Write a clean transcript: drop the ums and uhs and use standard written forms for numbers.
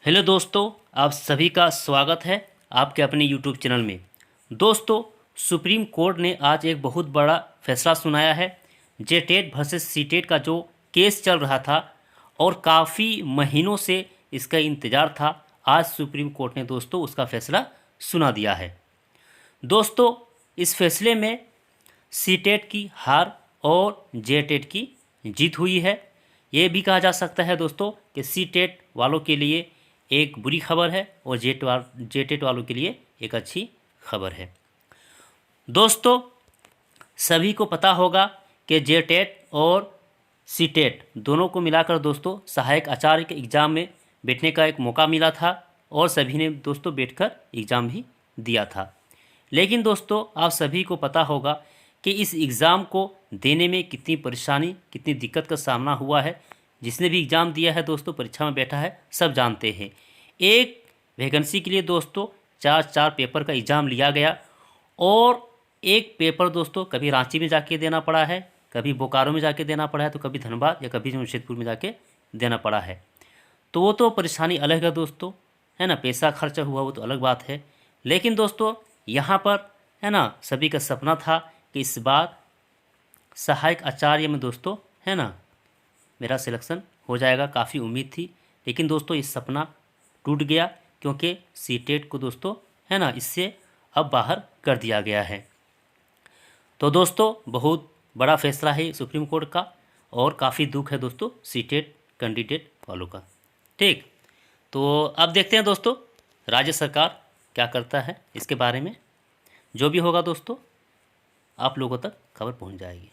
Hello दोस्तों, आप सभी का स्वागत है आपके अपने यूट्यूब चैनल में। दोस्तों, सुप्रीम कोर्ट ने आज एक बहुत बड़ा फैसला सुनाया है। जेटेट वर्सेस सीटेट का जो केस चल रहा था और काफ़ी महीनों से इसका इंतज़ार था, आज सुप्रीम कोर्ट ने दोस्तों उसका फैसला सुना दिया है। दोस्तों, इस फैसले में सीटेट की हार और जेटेट की जीत हुई है। ये भी कहा जा सकता है दोस्तों कि सीटेट वालों के लिए एक बुरी खबर है और जेटेट वालों के लिए एक अच्छी खबर है। दोस्तों, सभी को पता होगा कि जेटेट और सीटेट दोनों को मिलाकर दोस्तों सहायक आचार्य के एग्ज़ाम में बैठने का एक मौका मिला था और सभी ने दोस्तों बैठकर एग्ज़ाम भी दिया था। लेकिन दोस्तों, आप सभी को पता होगा कि इस एग्ज़ाम को देने में कितनी परेशानी, कितनी दिक्कत का सामना हुआ है। जिसने भी एग्ज़ाम दिया है दोस्तों, परीक्षा में बैठा है, सब जानते हैं। एक वैकेंसी के लिए दोस्तों चार पेपर का एग्ज़ाम लिया गया और एक पेपर दोस्तों कभी रांची में जाके देना पड़ा है, कभी बोकारो में जाके देना पड़ा है, तो कभी धनबाद या कभी जमशेदपुर में जाके देना पड़ा है। तो वो तो परेशानी अलग है दोस्तों, है ना। पैसा खर्चा हुआ वो तो अलग बात है। लेकिन दोस्तों यहाँ पर है ना, सभी का सपना था कि इस बार सहायक आचार्य में दोस्तों है ना मेरा सिलेक्शन हो जाएगा, काफ़ी उम्मीद थी। लेकिन दोस्तों ये सपना टूट गया क्योंकि सीटेट को दोस्तों है ना इससे अब बाहर कर दिया गया है। तो दोस्तों बहुत बड़ा फैसला है सुप्रीम कोर्ट का और काफ़ी दुख है दोस्तों सीटेट कैंडिडेट वालों का। ठीक, तो अब देखते हैं दोस्तों राज्य सरकार क्या करता है इसके बारे में। जो भी होगा दोस्तों आप लोगों तक खबर पहुंच जाएगी।